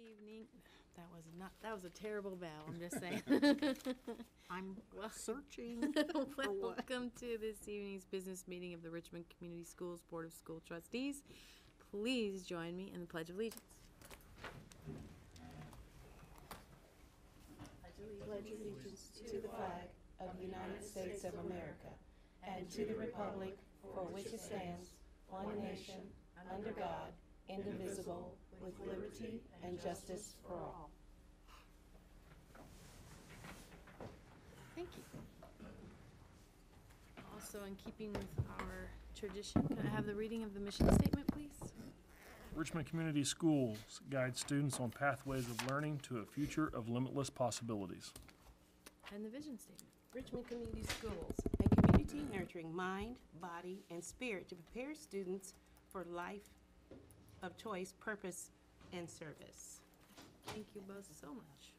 evening. That was a terrible bow, I'm just saying. I'm searching for what. Welcome to this evening's business meeting of the Richmond Community Schools Board of School Trustees. Please join me in the Pledge of Allegiance. Pledge allegiance to the flag of the United States of America and to the republic for which it stands, one nation, under God, indivisible, with liberty and justice for all. Thank you. Also, in keeping with our tradition, can I have the reading of the mission statement, please? Richmond Community Schools guide students on pathways of learning to a future of limitless possibilities. And the vision statement. Richmond Community Schools, a community nurturing mind, body, and spirit to prepare students for life of choice, purpose, and service. Thank you both so much.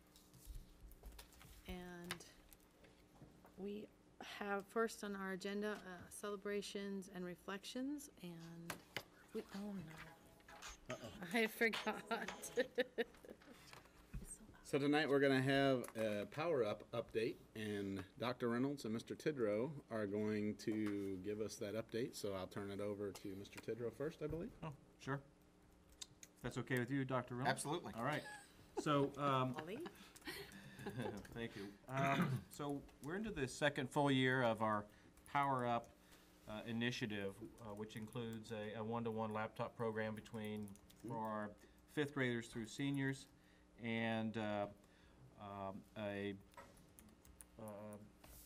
And we have first on our agenda celebrations and reflections, and oh no, I forgot. So tonight we're going to have a Power Up update, and Dr. Reynolds and Mr. Tidrow are going to give us that update. So I'll turn it over to Mr. Tidrow first, I believe. Oh, sure. If that's okay with you, Dr. Reynolds? Absolutely. All right. So, Ollie? thank you. So we're into the second full year of our Power Up initiative, which includes a one-to-one laptop program for our fifth graders through seniors, and a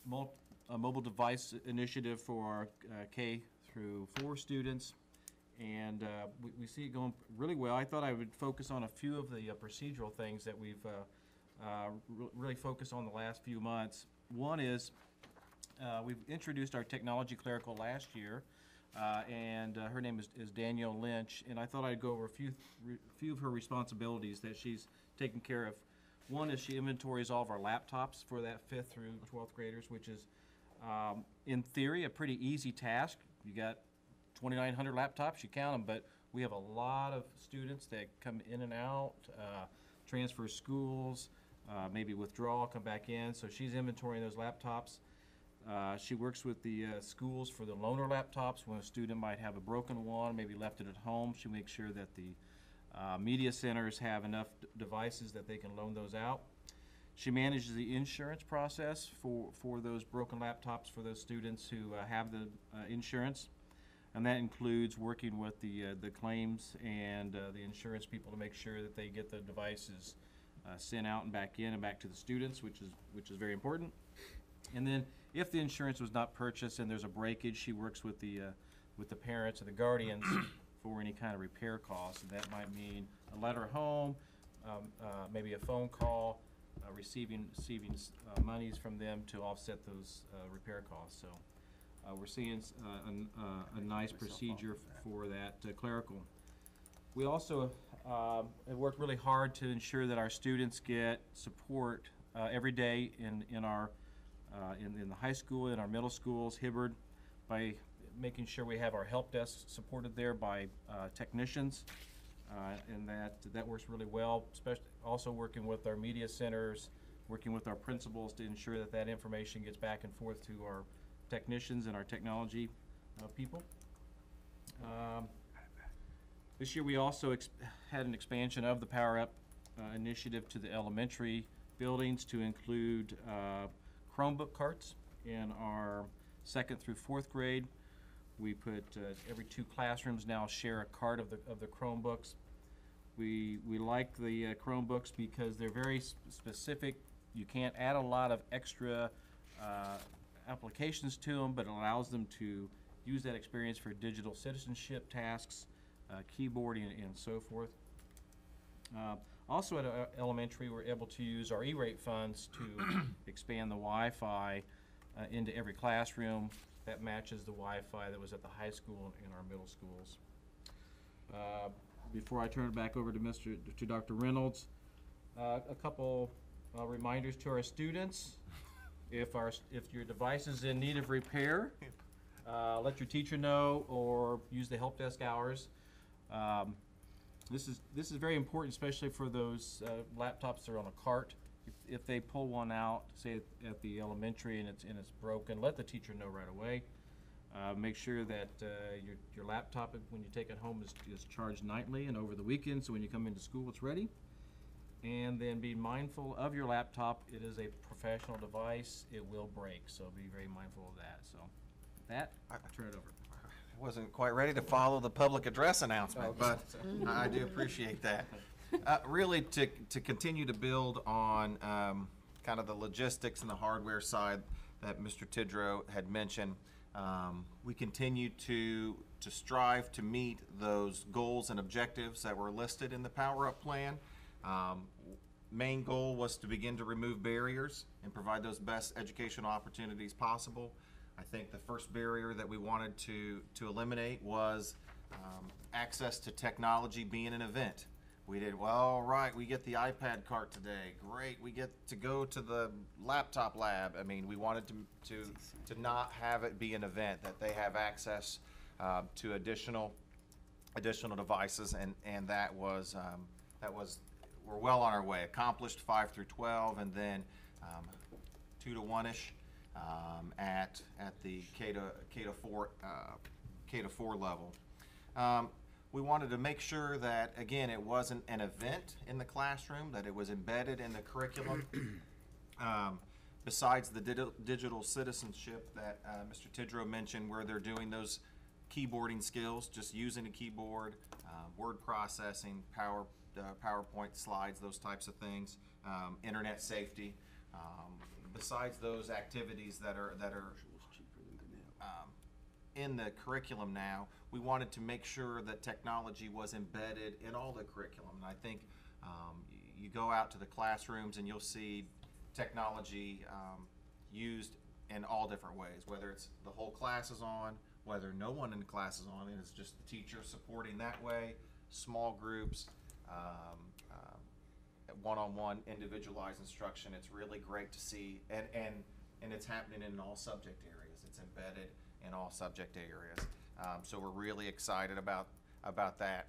mobile device initiative for our K through 4 students. And we see it going really well. I thought I would focus on a few of the procedural things that we've really focused on the last few months. One is we've introduced our technology clerical last year, and her name is Danielle Lynch, and I thought I'd go over a few of her responsibilities that she's taking care of. One is she inventories all of our laptops for that 5th through 12th graders, which is, in theory, a pretty easy task. You got 2,900 laptops, you count them, but we have a lot of students that come in and out, transfer schools, maybe withdraw, come back in, so she's inventorying those laptops. She works with the schools for the loaner laptops. When a student might have a broken one, maybe left it at home, she makes sure that the media centers have enough devices that they can loan those out. She manages the insurance process for those broken laptops for those students who have the insurance. And that includes working with the claims and the insurance people to make sure that they get the devices sent out and back in and back to the students, which is very important. And then, if the insurance was not purchased and there's a breakage, she works with the parents or the guardians for any kind of repair costs. And that might mean a letter home, maybe a phone call, receiving monies from them to offset those repair costs. So. We're seeing a nice procedure for that clerical. We also have worked really hard to ensure that our students get support every day in the high school, in our middle schools, Hibbard, by making sure we have our help desk supported there by technicians, and that works really well. Especially also working with our media centers, working with our principals to ensure that information gets back and forth to our technicians and our technology people. This year we also had an expansion of the Power Up initiative to the elementary buildings to include Chromebook carts in our 2nd through 4th grade. We put every 2 classrooms now share a cart of the Chromebooks. We like the Chromebooks because they're very specific. You can't add a lot of extra applications to them, but it allows them to use that experience for digital citizenship tasks, keyboarding, and so forth. Also at elementary, we're able to use our E-rate funds to expand the Wi-Fi into every classroom that matches the Wi-Fi that was at the high school and our middle schools. Before I turn it back over to Dr. Reynolds, a couple reminders to our students. If your device is in need of repair, let your teacher know or use the help desk hours. This is very important, especially for those laptops that are on a cart. If they pull one out, say at the elementary, and it's broken, let the teacher know right away. Make sure that your laptop, when you take it home, is charged nightly and over the weekend, so when you come into school, it's ready. And then be mindful of your laptop. It is a professional device. It will break, so be very mindful of that. So with that, I'll turn it over. I wasn't quite ready to follow the public address announcement, but I do appreciate that. Really, to continue to build on kind of the logistics and the hardware side that Mr. Tidrow had mentioned, we continue to strive to meet those goals and objectives that were listed in the Power Up plan. Main goal was to begin to remove barriers and provide those best educational opportunities possible. I think the first barrier that we wanted to eliminate was access to technology being an event. We did, well, all right, we get the iPad cart today, great, we get to go to the laptop lab. I mean, we wanted to not have it be an event, that they have access to additional devices, and that was, we're well on our way. Accomplished 5 through 12, and then 2 to 1-ish at the K to 4 level. We wanted to make sure that, again, it wasn't an event in the classroom, that it was embedded in the curriculum. Besides the digital citizenship that Mr. Tidrow mentioned, where they're doing those keyboarding skills, just using a keyboard, word processing, PowerPoint slides, those types of things, internet safety. Besides those activities that are in the curriculum now, we wanted to make sure that technology was embedded in all the curriculum. And I think you go out to the classrooms and you'll see technology used in all different ways, whether it's the whole class is on, whether no one in the class is on, and it's just the teacher supporting that way, small groups, one-on-one individualized instruction. It's really great to see, and it's happening in all subject areas. It's embedded in all subject areas. So we're really excited about that.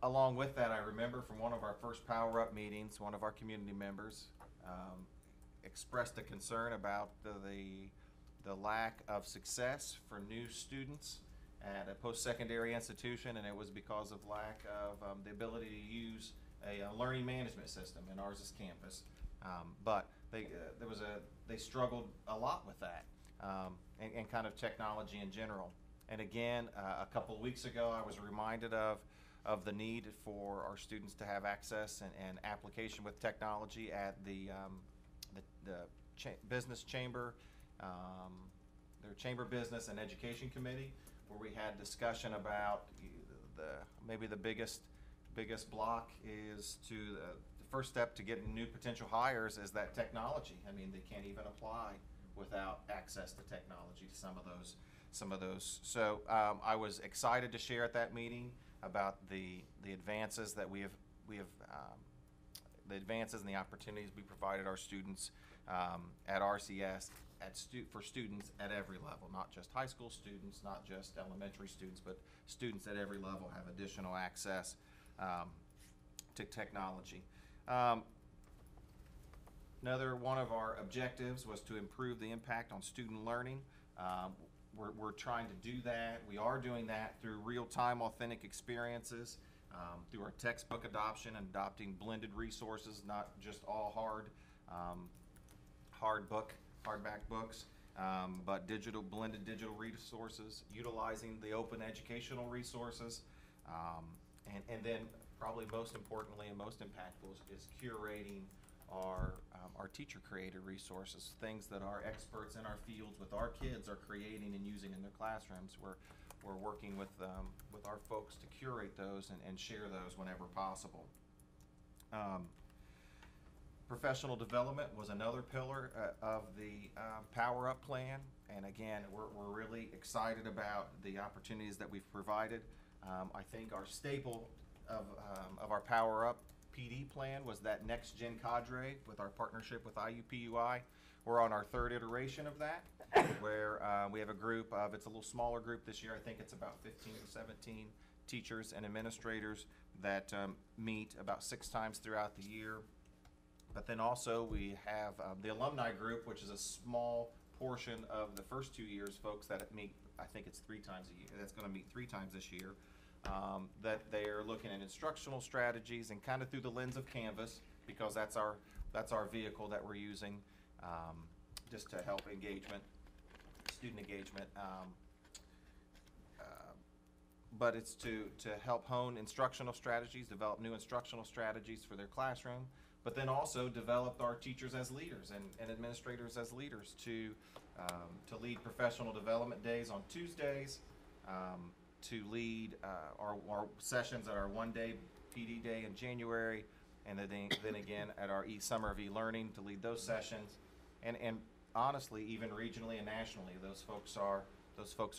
Along with that, I remember from one of our first Power Up meetings, one of our community members expressed a concern about the lack of success for new students at a post-secondary institution, and it was because of lack of the ability to use a learning management system, and ours is Campus. But they struggled a lot with that, and kind of technology in general. And again, a couple of weeks ago, I was reminded of the need for our students to have access and application with technology at the business chamber, their chamber business and education committee, where we had discussion about maybe the biggest block is the first step to getting new potential hires is that technology. I mean, they can't even apply without access to technology to some of those. So I was excited to share at that meeting about the advances that we have the advances and the opportunities we provided our students at RCS for students at every level, not just high school students, not just elementary students, but students at every level have additional access to technology. Another one of our objectives was to improve the impact on student learning. We're trying to do that. We are doing that through real-time authentic experiences, through our textbook adoption and adopting blended resources, not just all hardback books, but blended digital resources, utilizing the open educational resources, and then probably most importantly and most impactful is curating our teacher-created resources, things that our experts in our fields with our kids are creating and using in their classrooms. We're working with our folks to curate those and share those whenever possible. Professional development was another pillar of the Power Up plan, and again, we're really excited about the opportunities that we've provided. I think our staple of our Power Up PD plan was that next gen cadre with our partnership with IUPUI. We're on our third iteration of that, where we have a group of, it's a little smaller group this year, I think it's about 15 or 17 teachers and administrators that meet about 6 times throughout the year. But then also we have the alumni group, which is a small portion of the first 2 years folks that meet, I think it's 3 times a year, that's going to meet 3 times this year, that they're looking at instructional strategies and kind of through the lens of Canvas, because that's our vehicle that we're using just to help engagement, student engagement. But it's to help hone instructional strategies, develop new instructional strategies for their classroom, but then also develop our teachers as leaders and administrators as leaders to lead professional development days on Tuesdays, to lead our sessions at our one-day PD day in January, and then again at our Summer of E-Learning to lead those sessions, and honestly, even regionally and nationally, those folks are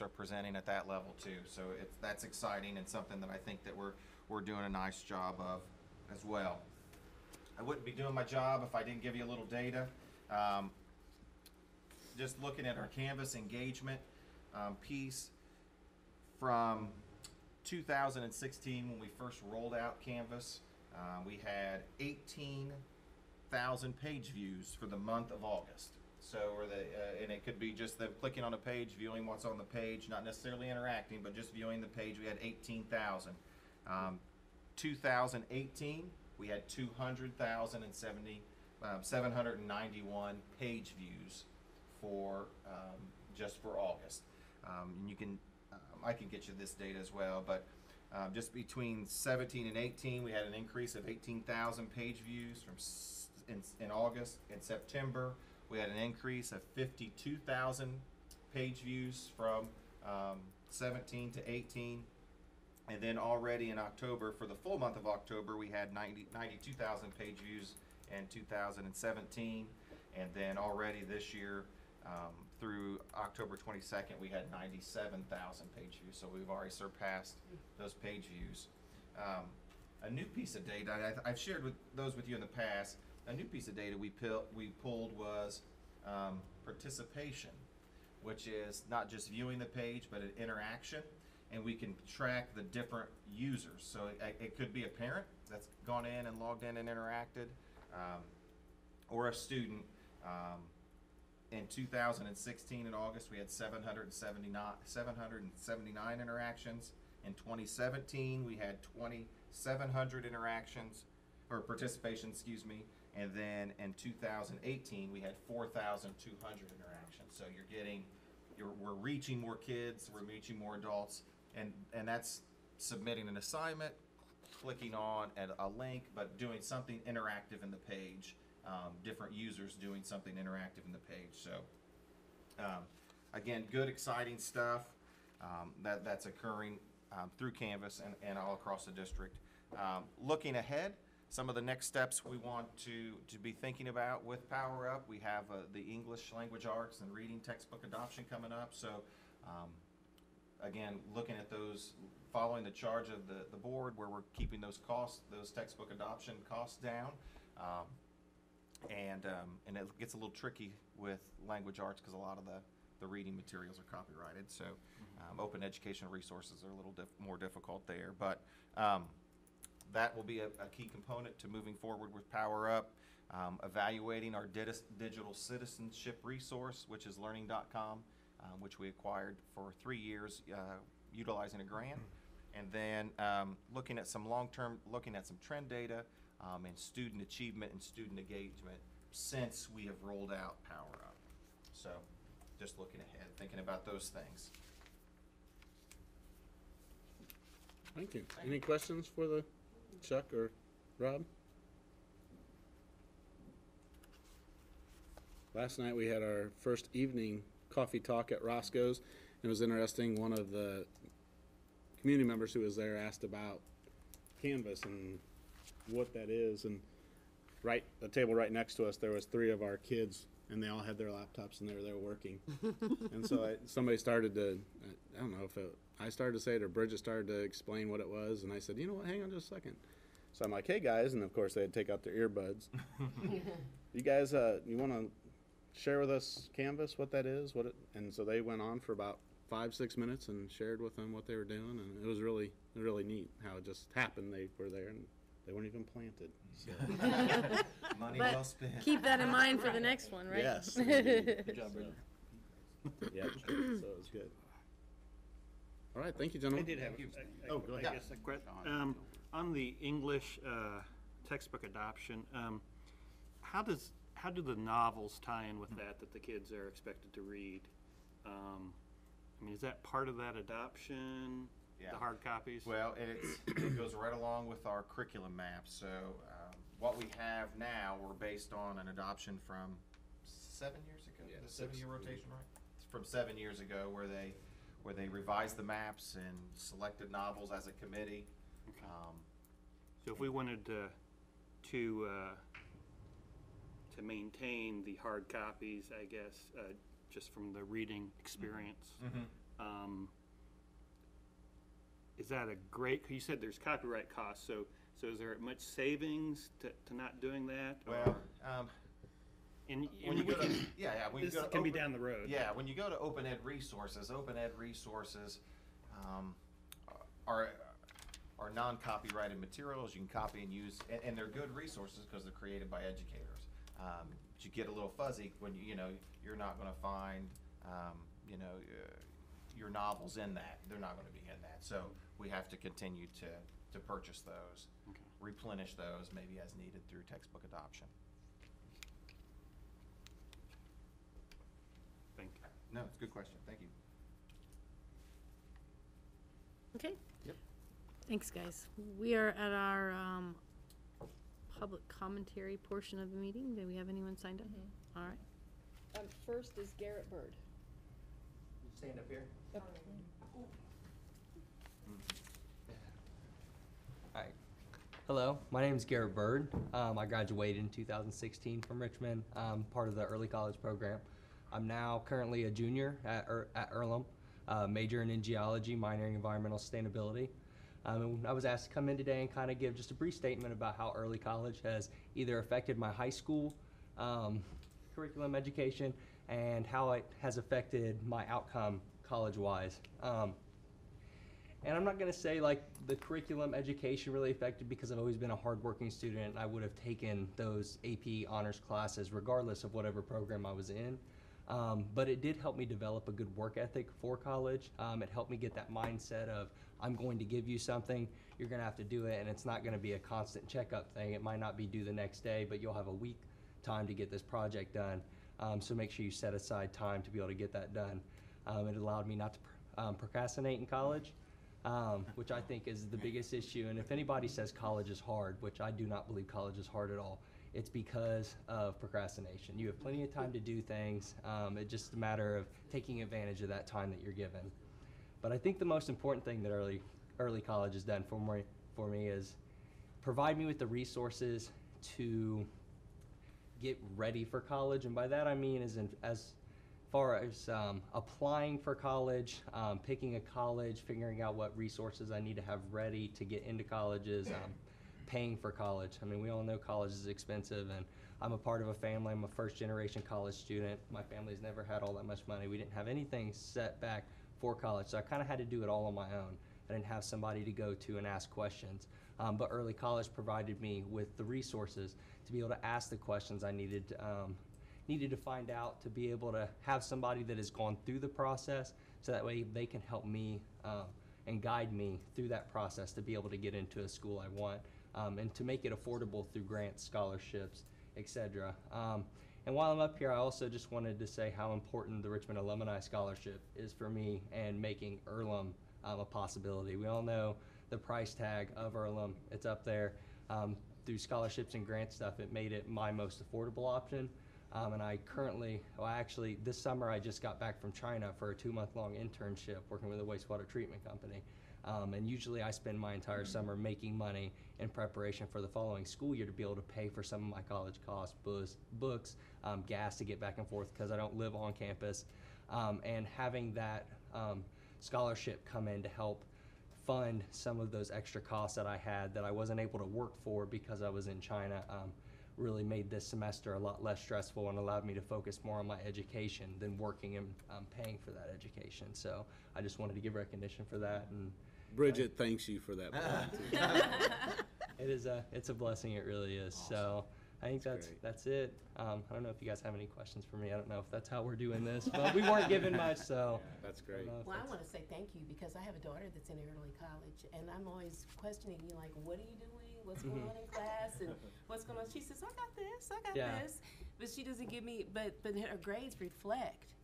presenting at that level too. So that's exciting and something that I think that we're doing a nice job of as well. I wouldn't be doing my job if I didn't give you a little data. Just looking at our Canvas engagement piece from 2016 when we first rolled out Canvas, we had 18,000 page views for the month of August. So, and it could be just them clicking on a page, viewing what's on the page, not necessarily interacting, but just viewing the page. We had 18,000. 2018, we had 791 page views for just for August. And you can, I can get you this data as well, but just between 17 and 18, we had an increase of 18,000 page views from in August. In September, we had an increase of 52,000 page views from 17 to 18. And then already in October, for the full month of October, we had 92,000 page views in 2017. And then already this year, through October 22nd, we had 97,000 page views. So we've already surpassed those page views. A new piece of data, I've shared those with you in the past. A new piece of data we pulled was participation, which is not just viewing the page, but an interaction. And we can track the different users. So it could be a parent that's gone in and logged in and interacted, or a student. In 2016 in August, we had 779 interactions. In 2017, we had 2,700 interactions, or participation, excuse me. And then in 2018, we had 4,200 interactions. So we're reaching more kids, we're reaching more adults, and that's submitting an assignment, clicking on a link, but doing something interactive in the page. Different users doing something interactive in the page. So again, good, exciting stuff that's occurring through Canvas and all across the district. Looking ahead, some of the next steps we want to be thinking about with Power Up, we have the English language arts and reading textbook adoption coming up. So again, looking at those, following the charge of the board, where we're keeping those textbook adoption costs down. And it gets a little tricky with language arts because a lot of the reading materials are copyrighted. So open educational resources are a little more difficult there. But that will be a key component to moving forward with Power Up. Evaluating our digital citizenship resource, which is learning.com, which we acquired for 3 years utilizing a grant. And then looking at some trend data, and student achievement and student engagement since we have rolled out Power Up. So just looking ahead, thinking about those things. Thank you. Any questions for the Chuck or Rob? Last night we had our first evening coffee talk at Roscoe's. It was interesting. One of the community members who was there asked about Canvas and what that is, and right the table right next to us there was 3 of our kids, and they all had their laptops and they were there working. And so somebody started to, I don't know if I started to say it or Bridget started to explain what it was, and I said, you know what, hang on just a second. So I'm like, hey guys, and of course they'd take out their earbuds. You guys, you want to share with us Canvas, what that is, and so they went on for about 5-6 minutes and shared with them what they were doing, and it was really neat how it just happened. They were there and they weren't even planted. So. Money But well spent. keep that in mind for the next one, right? Yes. Good job, Brendan. Yeah, so it was good. All right, thank you, I gentlemen. did have, Oh, go ahead. I guess a question. On the English textbook adoption, how do the novels tie in with that the kids are expected to read? I mean, is that part of that adoption, Yeah. the hard copies? Well, it goes right along with our curriculum map. So what we have now, we're based on an adoption from 7 years ago. Yeah, The 7-year rotation, right? It's from 7 years ago, where they revised the maps and selected novels as a committee. So if we wanted to maintain the hard copies, I guess, just from the reading experience, is that a great? You said there's copyright costs, so is there much savings to not doing that? Well, and when you go to when you this go to can be open- down the road. Yeah, when you go to Open Ed Resources are non-copyrighted materials. You can copy and use, and they're good resources because they're created by educators. But you get a little fuzzy when you're not going to find your novels in that. They're not going to be in that. So we have to continue to purchase those, replenish those maybe as needed through textbook adoption. Thank you. No, it's a good question. Thank you. Okay. Yep. Thanks, guys. We are at our public commentary portion of the meeting. Do we have anyone signed up? All right. First is Garrett Bird. Stand up here. Hi. Hello, my name is Garrett Bird. I graduated in 2016 from Richmond, part of the early college program. I'm now currently a junior at Earlham, majoring in geology, minoring environmental sustainability. And I was asked to come in today and kind of give just a brief statement about how early college has either affected my high school curriculum education and how it has affected my outcome college-wise. And I'm not going to say like the curriculum education really affected, because I've always been a hardworking student and I would have taken those AP honors classes regardless of whatever program I was in. But it did help me develop a good work ethic for college. It helped me get that mindset of, I'm going to give you something, you're going to have to do it, and it's not going to be a constant checkup thing. It might not be due the next day, but you'll have a week time to get this project done. So make sure you set aside time to be able to get that done. It allowed me not to procrastinate in college, which I think is the biggest issue. And if anybody says college is hard, which I do not believe college is hard at all, it's because of procrastination. You have plenty of time to do things. It's just a matter of taking advantage of that time that you're given. But I think the most important thing that early college has done for me is provide me with the resources to get ready for college. And by that I mean as far as applying for college, picking a college, figuring out what resources I need to have ready to get into colleges, paying for college. I mean, we all know college is expensive, and I'm a part of a family. I'm a first-generation college student. My family's never had all that much money. We didn't have anything set back for college, so I kind of had to do it all on my own. I didn't have somebody to go to and ask questions. But early college provided me with the resources to be able to ask the questions I needed to find out, to be able to have somebody that has gone through the process, so that way they can help me and guide me through that process to be able to get into a school I want, and to make it affordable through grants, scholarships, etc. And while I'm up here, I also just wanted to say how important the Richmond Alumni Scholarship is for me and making Earlham a possibility. We all know the price tag of Earlham. It's up there. Through scholarships and grant stuff, it made it my most affordable option. And I currently, actually this summer I just got back from China for a 2-month-long internship working with a wastewater treatment company. And usually I spend my entire summer making money in preparation for the following school year to be able to pay for some of my college costs, books, gas to get back and forth because I don't live on campus. And having that scholarship come in to help fund some of those extra costs that I had that I wasn't able to work for because I was in China, really made this semester a lot less stressful and allowed me to focus more on my education than working and paying for that education. So I just wanted to give recognition for that. And Bridget thanks you for that. it's a blessing, it really is. Awesome. So I think That's that's great. it. I don't know if you guys have any questions for me. I don't know if that's how we're doing this, but we weren't given much, so. That's great. Well, I want to say thank you because I have a daughter that's in early college, and I'm always questioning you, like, what are you doing? What's going on in class? And what's going on? She says, I got this, I got Yeah. this. But she doesn't give me, but her grades reflect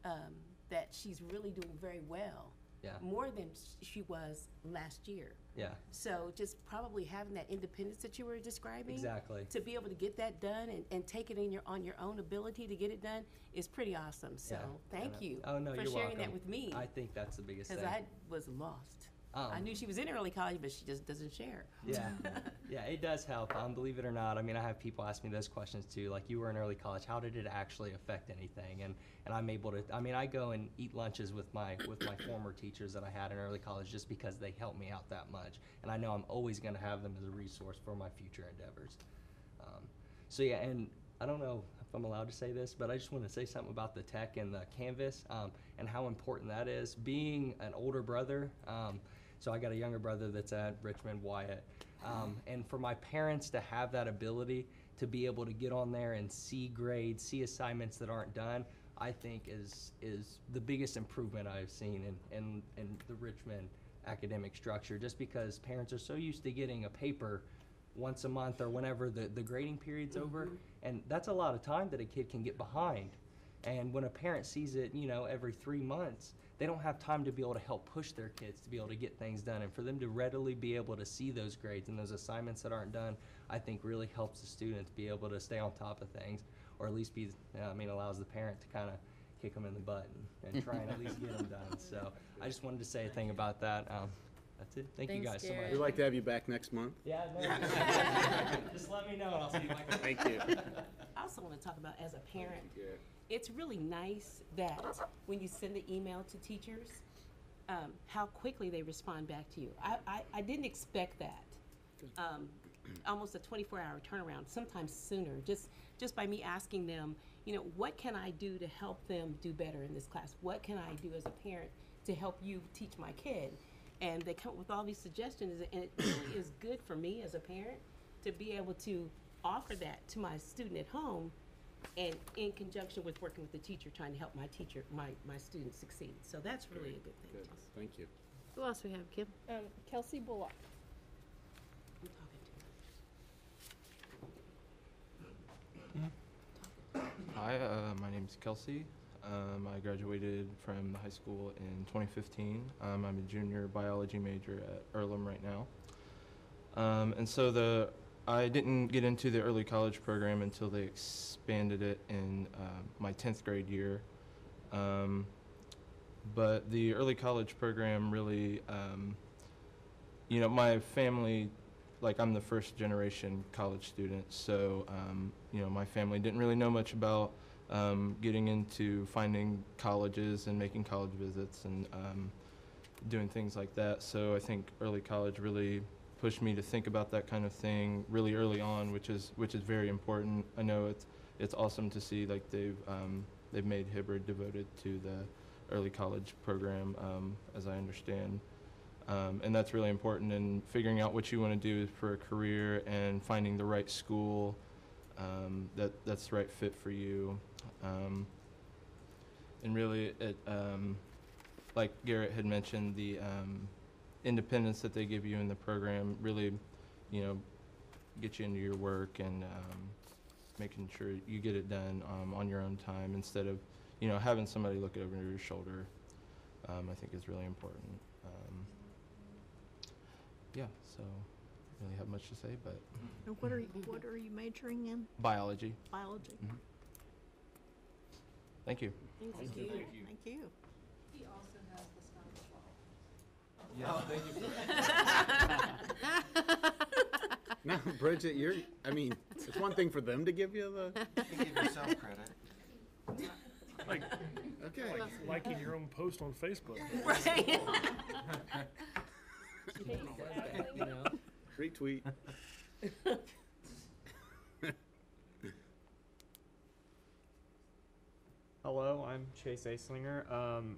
that she's really doing very well. Yeah. More than she was last year. Yeah, So just probably having that independence that you were describing. exactly. To be able to get that done and take it on your own ability to get it done is pretty awesome. So Yeah. thank And, you oh, no, for you're sharing welcome. that with me. I think that's the biggest thing. Because I was lost. I knew she was in early college, but she just doesn't share. Yeah, yeah, it does help. Believe it or not, I mean, I have people ask me those questions too. Like, you were in early college, how did it actually affect anything? And I'm able to. I mean, I go and eat lunches with my former teachers that I had in early college just because they helped me out that much, and I know I'm always going to have them as a resource for my future endeavors. So yeah, and I don't know if I'm allowed to say this, but I just want to say something about the tech and the Canvas and how important that is. Being an older brother. So I got a younger brother that's at Richmond, Wyatt. And for my parents to have that ability to be able to get on there and see grades, see assignments that aren't done, I think is the biggest improvement I've seen in the Richmond academic structure, just because parents are so used to getting a paper once a month or whenever the grading period's over, and that's a lot of time that a kid can get behind. And when a parent sees it, every 3 months, they don't have time to be able to help push their kids to be able to get things done. And for them to readily be able to see those grades and those assignments that aren't done, I think really helps the students be able to stay on top of things, or at least allows the parent to kind of kick them in the butt and try and at least get them done. So I just wanted to say a thing about that. That's it. Thank you Thanks, guys so Garrett. much. We'd like to have you back next month. Yeah, no, just let me know and I'll see if I can. Thank you. I also want to talk about as a parent, Yeah. it's really nice that when you send the email to teachers, how quickly they respond back to you. I didn't expect that. Almost a 24-hour turnaround, sometimes sooner, just by me asking them, what can I do to help them do better in this class? What can I do as a parent to help you teach my kid? And they come up with all these suggestions, and it really is good for me as a parent to be able to offer that to my student at home, and in conjunction with working with the teacher, trying to help my students succeed. So that's really a good thing. Good. Thank you. Who else we have, Kim? Kelsey Bullock. I'm talking to her. Hi, my name is Kelsey. I graduated from the high school in 2015. I'm a junior biology major at Earlham right now. And so I didn't get into the early college program until they expanded it in my 10th grade year. But the early college program really, my family, like, I'm the first generation college student, so my family didn't really know much about getting into finding colleges and making college visits and doing things like that. So I think early college really pushed me to think about that kind of thing really early on, which is very important. I know it's awesome to see, like, they've made Hibbard devoted to the early college program, as I understand. And that's really important in figuring out what you want to do for a career and finding the right school that's the right fit for you. And really, like Garrett had mentioned, the independence that they give you in the program really, get you into your work and making sure you get it done on your own time instead of, having somebody look over your shoulder, I think is really important. Yeah, so I don't really have much to say, but And what are you majoring in? biology. Biology. Thank you. Thank you. Thank you. He also has the scholarship. No, Bridget, it's one thing for them to give you the, You give yourself credit. Like, okay. liking your own post on Facebook. Right. Retweet. Hello, I'm Chase Aislinger.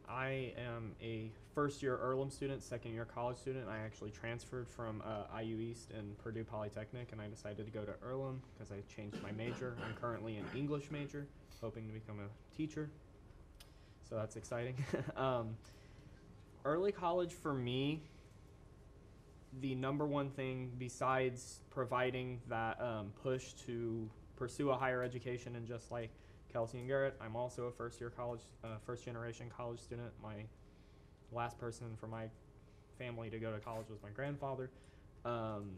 I am a first-year Earlham student, second-year college student. I actually transferred from IU East and Purdue Polytechnic, and I decided to go to Earlham because I changed my major. I'm currently an English major, hoping to become a teacher. So that's exciting. Early college for me, the number one thing besides providing that push to pursue a higher education, and just like Kelsey and Garrett, I'm also a first generation college student. My last person from my family to go to college was my grandfather.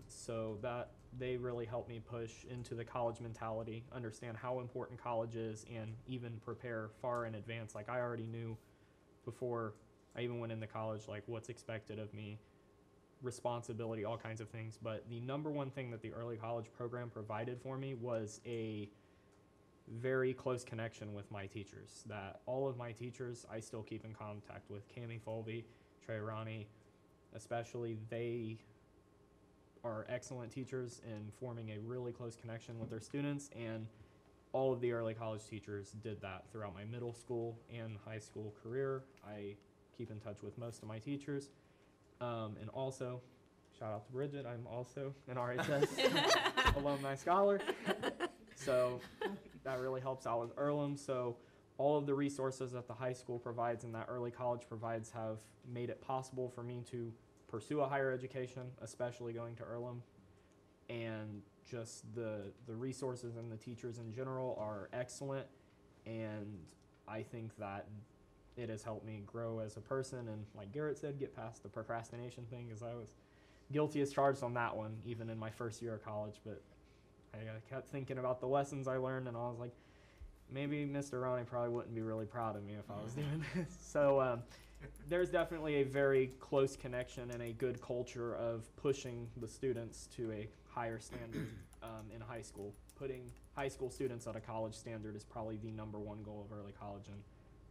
So that they really helped me push into the college mentality, understand how important college is, and even prepare far in advance. Like I already knew before I even went into college, like what's expected of me, responsibility, all kinds of things. But the number one thing that the early college program provided for me was a very close connection with my teachers. That all of my teachers I still keep in contact with. Cami Folby, Trey Ronnie, especially, they are excellent teachers in forming a really close connection with their students, and all of the early college teachers did that throughout my middle school and high school career. I keep in touch with most of my teachers. And also, shout out to Bridget, I'm also an RHS alumni scholar. So that really helps out with Earlham. So all of the resources that the high school provides and that early college provides have made it possible for me to pursue a higher education, especially going to Earlham. And just the resources and the teachers in general are excellent. And I think that it has helped me grow as a person, and like Garrett said, get past the procrastination thing, because I was guilty as charged on that one, even in my first year of college. But I kept thinking about the lessons I learned, and I was like, maybe Mr. Ronnie probably wouldn't be really proud of me if I was doing this. So there's definitely a very close connection and a good culture of pushing the students to a higher standard in high school. Putting high school students at a college standard is probably the number one goal of early college, and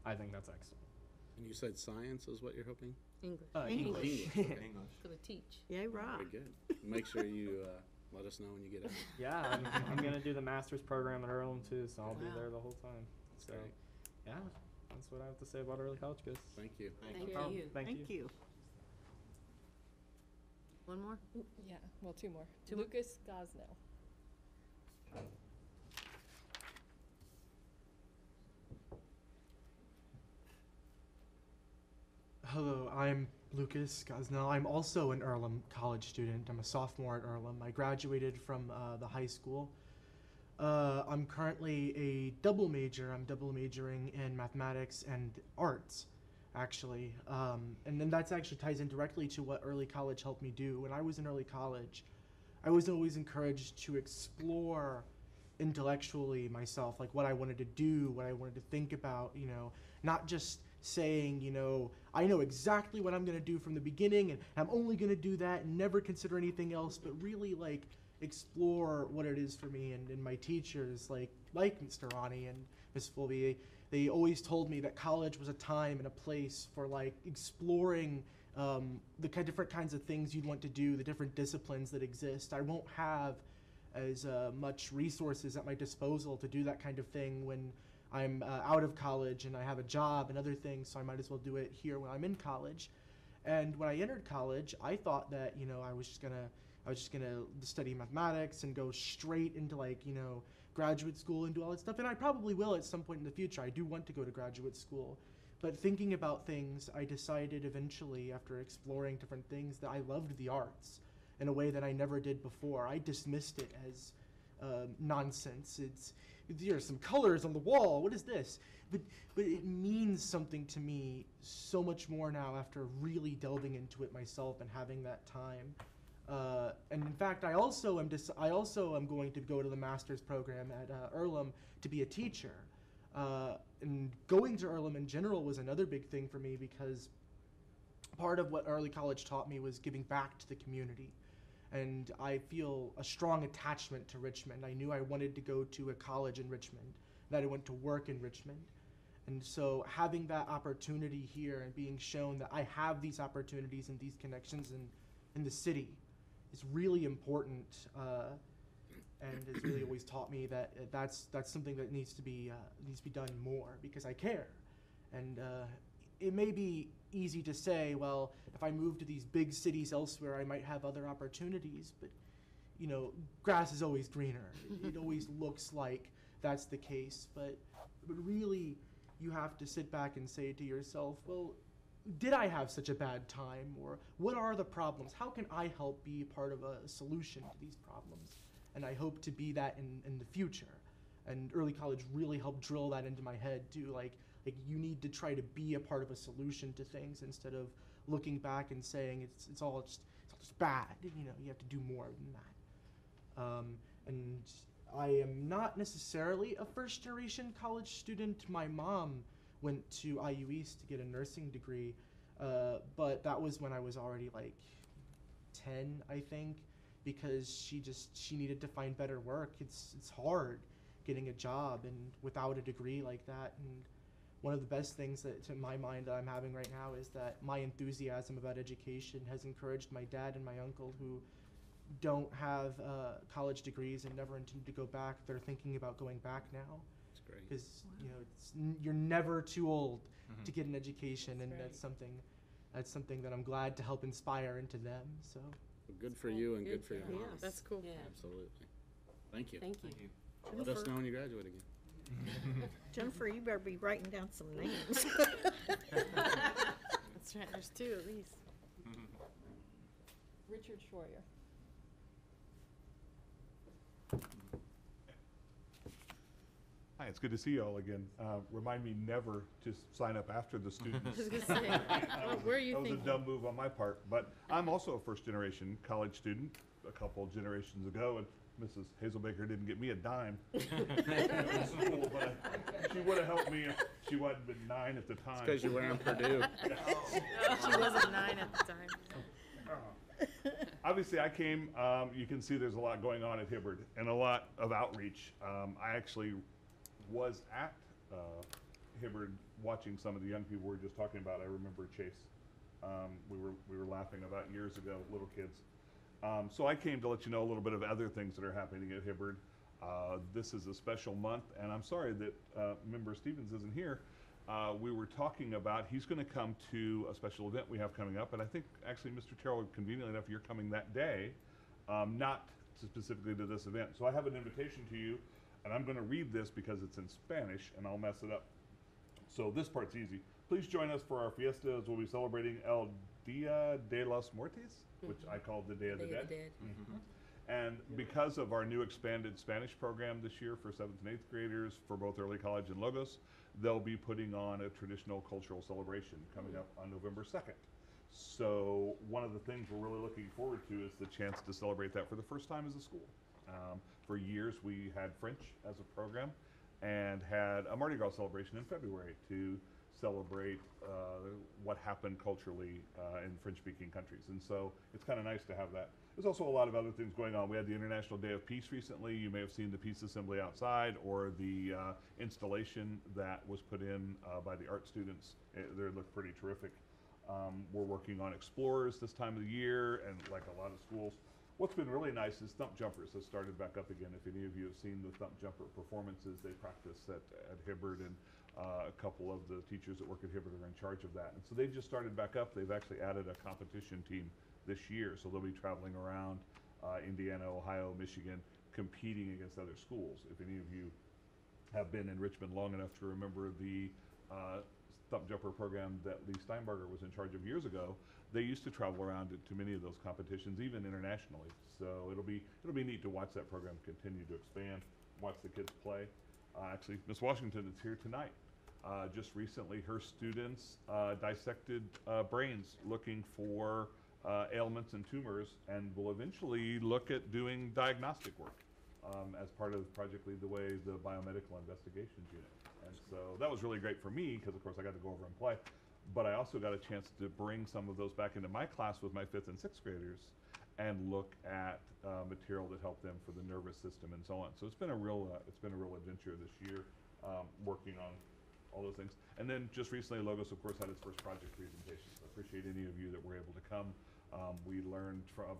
I think that's excellent. And you said science is what you're hoping? English. English. Okay. English. For the teach. Yay, right. Very good. Make sure you let us know when you get out. Yeah, I'm going to do the master's program at Earlham too, so I'll be Wow. there the whole time. So, Great. yeah, that's what I have to say about early college, guys. Thank you. Thank Oh, you. Thank you. Thank you. One more? Yeah, well, two more. Two more? Lucas Gosnell. Hello, I'm Lucas Gosnell. I'm also an Earlham college student. I'm a sophomore at Earlham. I graduated from the high school. I'm currently a double major. I'm double majoring in mathematics and arts, actually. And then that's actually ties in directly to what early college helped me do. When I was in early college, I was always encouraged to explore intellectually myself, like what I wanted to do, what I wanted to think about, you know, not just saying, you know, I know exactly what I'm going to do from the beginning and I'm only going to do that and never consider anything else, but really like explore what it is for me. And my teachers, like Mr. Ronnie and Ms. Fulvey, they always told me that college was a time and a place for like exploring the different kinds of things you'd want to do, the different disciplines that exist. I won't have as much resources at my disposal to do that kind of thing when I'm out of college and I have a job and other things, so I might as well do it here when I'm in college. And when I entered college, I thought that, you know, I was just gonna study mathematics and go straight into like, you know, graduate school and do all that stuff. And I probably will at some point in the future. I do want to go to graduate school. But thinking about things, I decided eventually, after exploring different things, that I loved the arts in a way that I never did before. I dismissed it as nonsense. There's some colors on the wall. What is this? But it means something to me so much more now after really delving into it myself and having that time. And in fact, I also am going to go to the master's program at Earlham to be a teacher. And going to Earlham in general was another big thing for me, because part of what early college taught me was giving back to the community. And I feel a strong attachment to Richmond. I knew I wanted to go to a college in Richmond, that I went to work in Richmond. And so having that opportunity here and being shown that I have these opportunities and these connections in the city is really important. and has really always taught me that that's something that needs to be done more because I care. And it may be easy to say, well, if I move to these big cities elsewhere, I might have other opportunities, but you know, grass is always greener. It always looks like that's the case, but really you have to sit back and say to yourself, well, did I have such a bad time? Or what are the problems? How can I help be part of a solution to these problems? And I hope to be that in the future. And early college really helped drill that into my head too. Like you need to try to be a part of a solution to things instead of looking back and saying it's all just bad. You know, you have to do more than that. And I am not necessarily a first generation college student. My mom went to IU East to get a nursing degree, but that was when I was already like 10, I think, because she needed to find better work. It's hard getting a job and without a degree like that. And one of the best things that, to my mind, that I'm having right now is that my enthusiasm about education has encouraged my dad and my uncle, who don't have college degrees and never intend to go back. They're thinking about going back now. That's great. Because you know, you're never too old to get an education, and that's something that I'm glad to help inspire into them. So Well, good for you and good for your Yeah, moms. that's cool. Yeah. Absolutely. Thank you. Thank you. Let us know when you graduate again. Jennifer, you better be writing down some names. That's right, there's two at least. Richard Schroyer. Hi, it's good to see you all again. Remind me never to sign up after the students. I was gonna say, what were you That was thinking? a dumb move on my part, but I'm also a first-generation college student. A couple generations ago, and Mrs. Hazelbaker didn't get me a dime in school, but she would have helped me if she hadn't been 9 at the time. It's because you're wearing Purdue. She wasn't 9 at the time. Obviously, I came, you can see there's a lot going on at Hibbard and a lot of outreach. I actually was at Hibbard watching some of the young people we were just talking about. I remember Chase. We were laughing about years ago, little kids. So I came to let you know a little bit of other things that are happening at Hibbard. This is a special month, and I'm sorry that Member Stevens isn't here. We were talking about, he's going to come to a special event we have coming up, and I think actually, Mr. Terrell, conveniently enough, you're coming that day, not specifically to this event. So I have an invitation to you, and I'm going to read this because it's in Spanish, and I'll mess it up. So this part's easy. Please join us for our fiesta as we'll be celebrating El Dia de los Muertos, which I call the Day of the Dead. And because of our new expanded Spanish program this year for 7th and 8th graders for both early college and Logos, they'll be putting on a traditional cultural celebration coming up on November 2nd. So one of the things we're really looking forward to is the chance to celebrate that for the first time as a school. For years we had French as a program and had a Mardi Gras celebration in February to celebrate what happened culturally in French-speaking countries. And so it's kind of nice to have that. There's also a lot of other things going on. We had the International Day of Peace recently. You may have seen the Peace Assembly outside or the installation that was put in by the art students. They look pretty terrific. We're working on Explorers this time of the year, and like a lot of schools. What's been really nice is Thump Jumpers has started back up again. If any of you have seen the Thump Jumper performances, they practice at Hibbard, and a couple of the teachers that work at Hibbard are in charge of that. And so they've just started back up. They've actually added a competition team this year, so they'll be traveling around Indiana, Ohio, Michigan, competing against other schools. If any of you have been in Richmond long enough to remember the Thump Jumper program that Lee Steinberger was in charge of years ago, they used to travel around to many of those competitions, even internationally. So it'll be neat to watch that program continue to expand, watch the kids play. Actually, Miss Washington is here tonight. Just recently, her students dissected brains looking for ailments and tumors, and will eventually look at doing diagnostic work as part of Project Lead the Way, the Biomedical Investigations Unit. And so that was really great for me because, of course, I got to go over and play. But I also got a chance to bring some of those back into my class with my 5th and 6th graders and look at material that helped them for the nervous system and so on. So it's been a real adventure this year, working on all those things. And then just recently, Logos, of course, had its first project presentation. So I appreciate any of you that were able to come. We learned from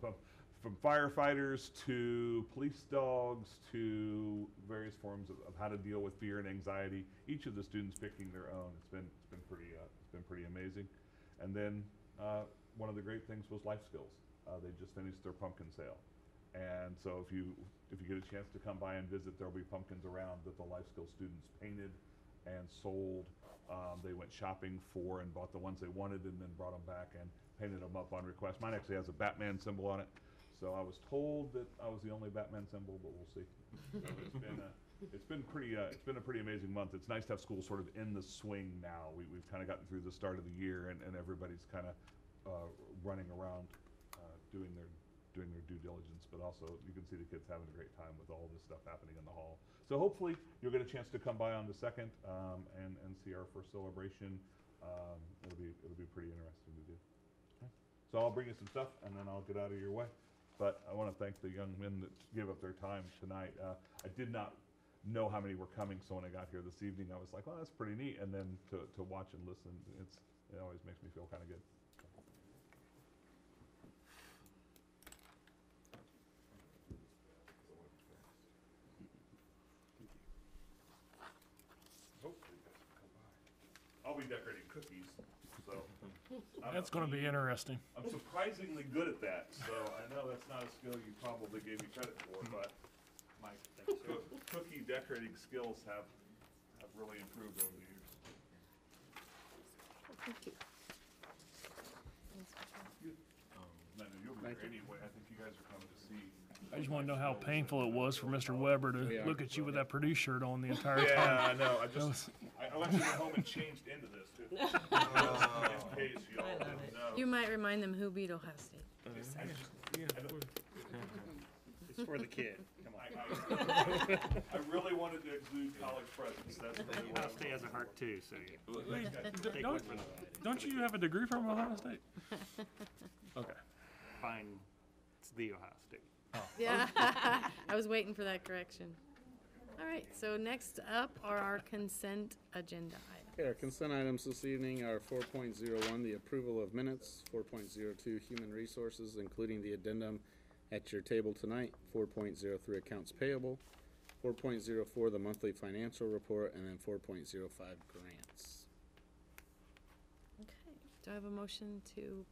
from firefighters to police dogs to various forms of how to deal with fear and anxiety. Each of the students picking their own. It's been pretty amazing. And then one of the great things was life skills. They just finished their pumpkin sale, and so if you get a chance to come by and visit, there'll be pumpkins around that the life skills students painted and sold. They went shopping for and bought the ones they wanted, and then brought them back and painted them up on request. Mine actually has a Batman symbol on it, so I was told that I was the only Batman symbol, but we'll see. So it's been a pretty amazing month. It's nice to have school sort of in the swing now. We've kind of gotten through the start of the year, and everybody's kind of running around doing their due diligence, but also you can see the kids having a great time with all this stuff happening in the hall. So hopefully you'll get a chance to come by on the 2nd and see our first celebration. It'll be pretty interesting to do. Okay. So I'll bring you some stuff and then I'll get out of your way. But I want to thank the young men that gave up their time tonight. I did not know how many were coming, so when I got here this evening, I was like, well, that's pretty neat. And then to watch and listen, it always makes me feel kind of good. I'll be decorating cookies, so. That's going to be interesting. I'm surprisingly good at that, so I know that's not a skill you probably gave me credit for, but my cookie decorating skills have really improved over the years. Thank you. No, you'll be there anyway. I think you guys are coming to see. I just want to know how painful it was for Mr. Weber to look at you with that Purdue shirt on the entire time. Yeah, I know. I went to go home and changed into this too. In case y'all didn't know. You might remind them who beat Ohio State. It's for the kid. Come on. I really wanted to exude college presence. That's really what Ohio State has a heart too, so Hey, don't you have a degree from Ohio State? Okay. fine. It's the Ohio State. Yeah, I was waiting for that correction. All right, so next up are our consent agenda items. Okay, our consent items this evening are 4.01, the approval of minutes, 4.02, human resources, including the addendum at your table tonight, 4.03, accounts payable, 4.04, the monthly financial report, and then 4.05, grants. Okay, do I have a motion to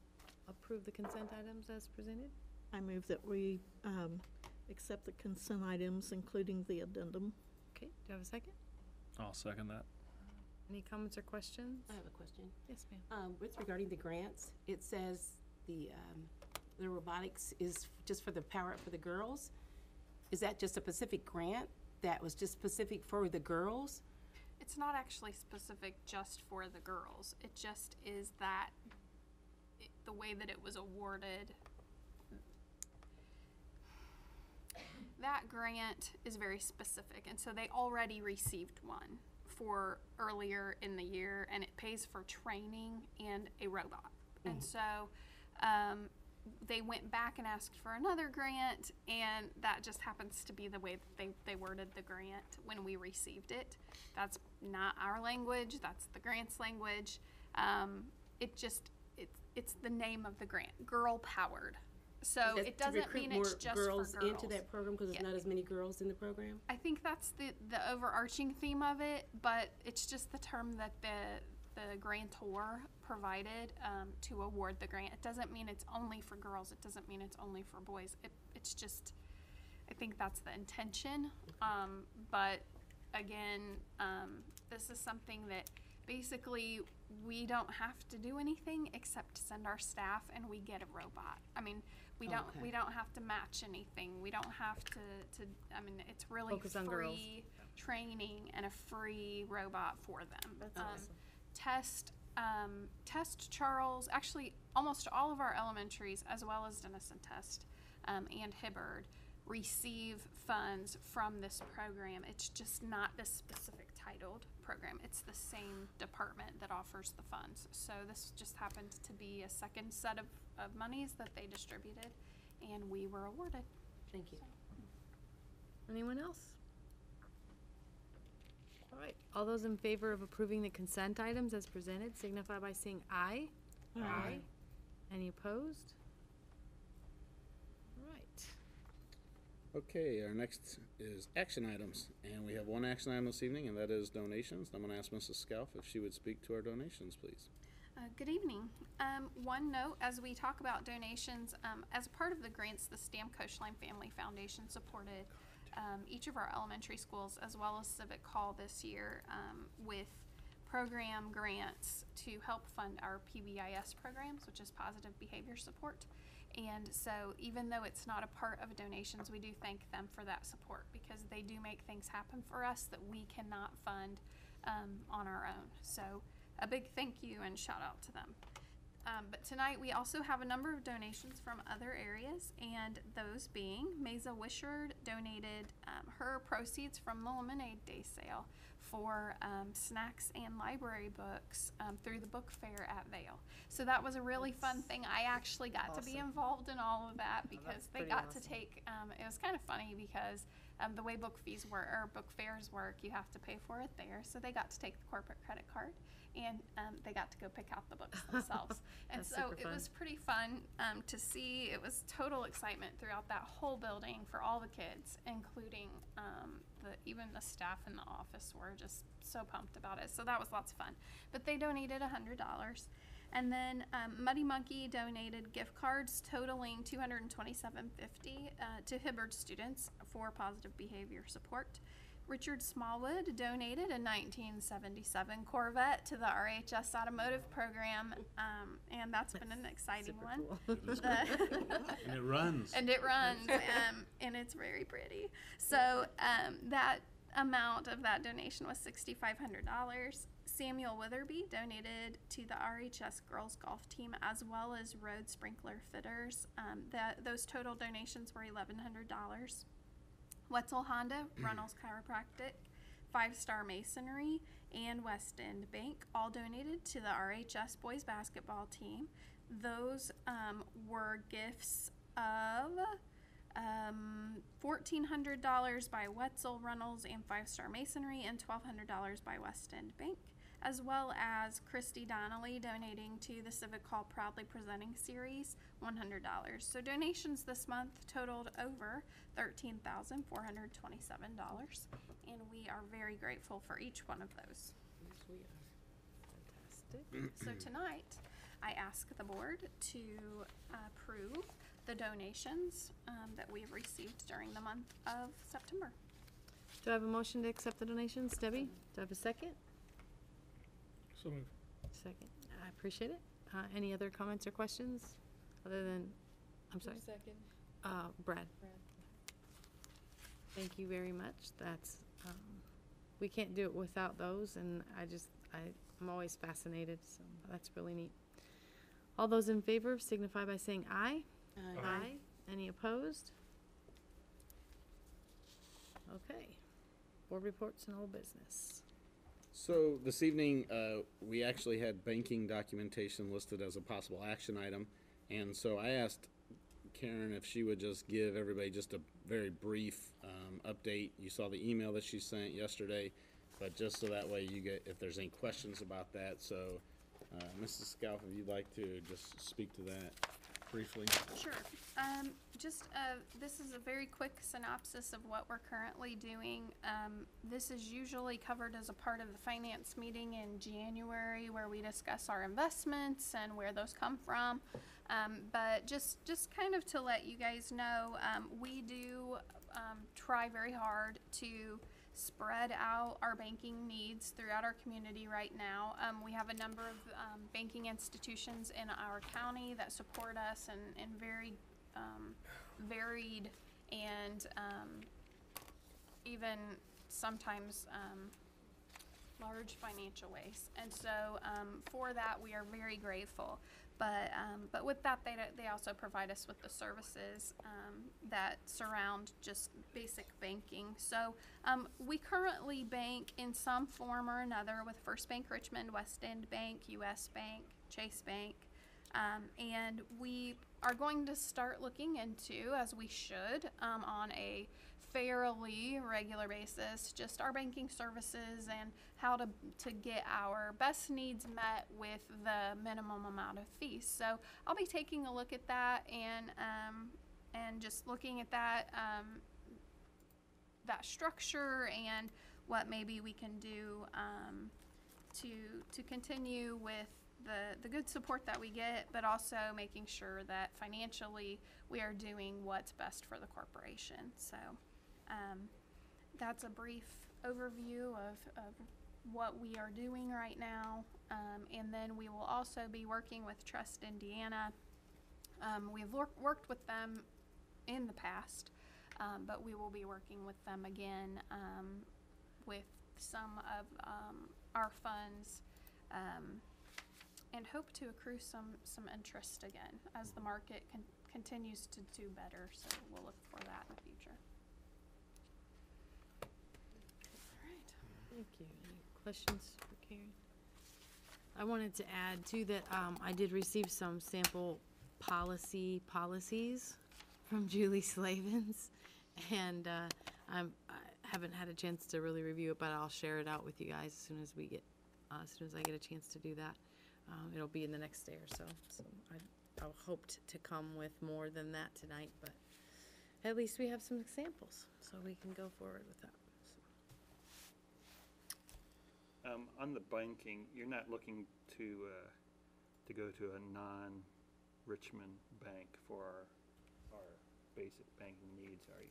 approve the consent items as presented? I move that we accept the consent items, including the addendum. Okay, do I have a second? I'll second that. Any comments or questions? I have a question. Yes, ma'am. With regarding the grants, it says the robotics is just for the Power Up for the Girls. Is that just a specific grant that was just specific for the girls? It's not actually specific just for the girls. It just is that the way that it was awarded. That grant is very specific, and so they already received one for earlier in the year, and it pays for training and a robot. And so they went back and asked for another grant, and that just happens to be the way that they worded the grant when we received it. That's not our language, that's the grant's language. It's the name of the grant, Girl Powered. So it doesn't mean it's just for girls. Into that program because there's not as many girls in the program? I think that's the overarching theme of it, but it's just the term that the grantor provided to award the grant. It doesn't mean it's only for girls. It doesn't mean it's only for boys. It's just, I think that's the intention. But again, this is something that basically we don't have to do anything except send our staff and we get a robot. I mean, we don't have to match anything. We don't have to I mean, it's really Focus on girls. free training and a free robot for them. That's awesome. Test Charles, actually almost all of our elementaries, as well as Denison Test and Hibbard, receive funds from this program. It's just not this specific titled program. It's the same department that offers the funds. So this just happened to be a second set of monies that they distributed, and we were awarded. Thank you. Anyone else? All right, all those in favor of approving the consent items as presented signify by saying aye. Aye. Any opposed? All right, Okay, our next is action items, and we have one action item this evening, and that is donations. I'm going to ask Mrs. Scalf if she would speak to our donations, please. Good evening. One note, as we talk about donations, as a part of the grants, the Stam-Koshline Family Foundation supported each of our elementary schools as well as Civic Hall this year with program grants to help fund our PBIS programs, which is positive behavior support. And so even though it's not a part of donations, we do thank them for that support because they do make things happen for us that we cannot fund on our own. So a big thank you and shout out to them. But tonight we also have a number of donations from other areas, and those being Mesa Wishard donated her proceeds from the Lemonade Day sale for snacks and library books through the book fair at Vail. So that was a really fun thing. I actually got to be involved in all of that because they got to take, it was kind of funny because the way book fees work, or book fairs work, you have to pay for it there. So they got to take the corporate credit card and they got to go pick out the books themselves. And so it was pretty fun to see. It was total excitement throughout that whole building for all the kids, including even the staff in the office were just so pumped about it. So that was lots of fun. But they donated $100. And then Muddy Monkey donated gift cards totaling $227.50 to Hibbard students for positive behavior support. Richard Smallwood donated a 1977 Corvette to the RHS Automotive Program, and that's been an exciting one. And it runs. And it runs, and it's very pretty. So that amount of that donation was $6,500. Samuel Witherby donated to the RHS girls golf team as well as road sprinkler fitters. Those total donations were $1,100. Wetzel Honda, Runnels Chiropractic, 5 Star Masonry, and West End Bank all donated to the RHS boys basketball team. Those were gifts of $1,400 by Wetzel Runnels and 5 Star Masonry and $1,200 by West End Bank, as well as Christy Donnelly donating to the Civic Hall Proudly Presenting Series, $100. So donations this month totaled over $13,427, and we are very grateful for each one of those. Yes, we are. Fantastic. So tonight, I ask the board to approve the donations that we have received during the month of September. Do I have a motion to accept the donations? Debbie, do I have a second? So moved. Second. I appreciate it. Any other comments or questions other than, I'm sorry, Second. Brad. Thank you very much. That's, we can't do it without those, and I'm always fascinated, so that's really neat. All those in favor signify by saying aye. Aye. Any opposed? Okay. Board reports and old business. So this evening, we actually had banking documentation listed as a possible action item. And so I asked Karen if she would just give everybody just a very brief update. You saw the email that she sent yesterday, but just so that way you get, if there's any questions about that. So Mrs. Scalf, if you'd like to just speak to that briefly. Sure. This is a very quick synopsis of what we're currently doing. This is usually covered as a part of the finance meeting in January where we discuss our investments and where those come from. But just kind of to let you guys know, we do try very hard to spread out our banking needs throughout our community right now. We have a number of banking institutions in our county that support us in very varied and even sometimes large financial ways. And so for that we are very grateful. But with that, they also provide us with the services that surround just basic banking. So we currently bank in some form or another with First Bank Richmond, West End Bank, U.S. Bank, Chase Bank, and we are going to start looking into, as we should, on a fairly regular basis, just our banking services and how to get our best needs met with the minimum amount of fees. So I'll be taking a look at that and just looking at that that structure and what maybe we can do to continue with the good support that we get, but also making sure that financially we are doing what's best for the corporation. So that's a brief overview of what we are doing right now. And then we will also be working with Trust Indiana. We've worked with them in the past, but we will be working with them again with some of our funds, and hope to accrue some interest again as the market continues to do better. So we'll look for that in the future. All right. Thank you. Any questions for Karen? I wanted to add too that I did receive some sample policies from Julie Slavens, and I haven't had a chance to really review it, but I'll share it out with you guys as soon as I get a chance to do that. It'll be in the next day or so. So I hoped to come with more than that tonight, but at least we have some examples, so we can go forward with that. On the banking, you're not looking to go to a non-Richmond bank for our basic banking needs, are you?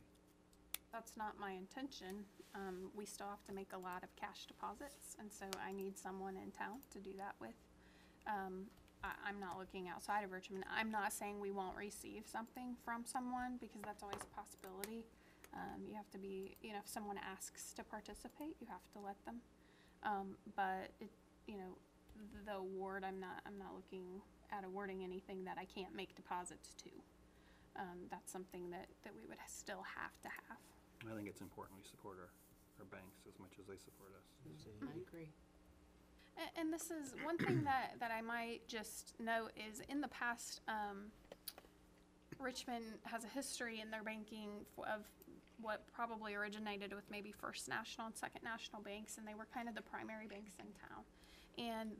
That's not my intention. We still have to make a lot of cash deposits, and so I need someone in town to do that with. I'm not looking outside of Richmond. I'm not saying we won't receive something from someone, because that's always a possibility. You have to be, if someone asks to participate, you have to let them. But the award, I'm not looking at awarding anything that I can't make deposits to. That's something that we would still have to have. I think it's important we support our banks as much as they support us. I agree. And this is one thing that I might just note is in the past, Richmond has a history in their banking of what probably originated with maybe First National and Second National banks, and they were kind of the primary banks in town. And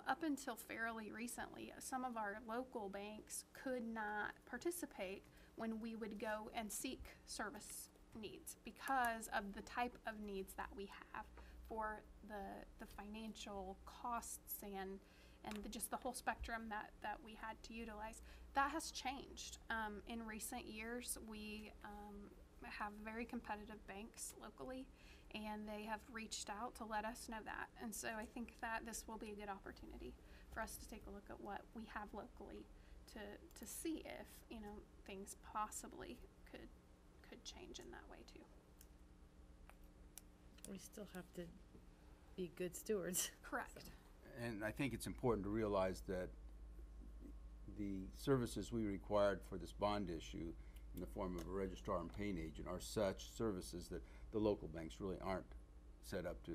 up until fairly recently, some of our local banks could not participate when we would go and seek service needs because of the type of needs that we have for the financial costs and just the whole spectrum that we had to utilize. That has changed. In recent years, we have very competitive banks locally, and they have reached out to let us know that. And so I think that this will be a good opportunity for us to take a look at what we have locally to see if, things possibly could change in that way too. We still have to be good stewards. Correct. And I think it's important to realize that the services we required for this bond issue in the form of a registrar and paying agent are such services that the local banks really aren't set up to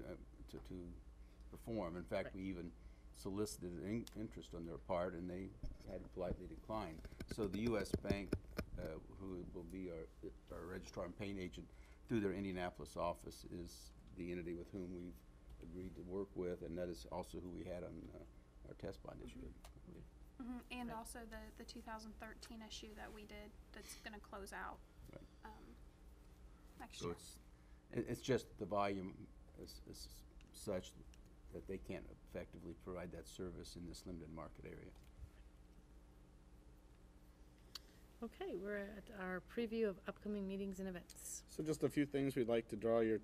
perform. In fact, we even solicited interest on their part, and they had to politely decline. So the U.S. Bank, who will be our registrar and paying agent through their Indianapolis office, is the entity with whom we've agreed to work with, and that is also who we had on our test bond issue. And also the 2013 issue that we did that's going to close out next year. It's just the volume is such that they can't effectively provide that service in this limited market area. Okay, we're at our preview of upcoming meetings and events. So just a few things we'd like to draw your attention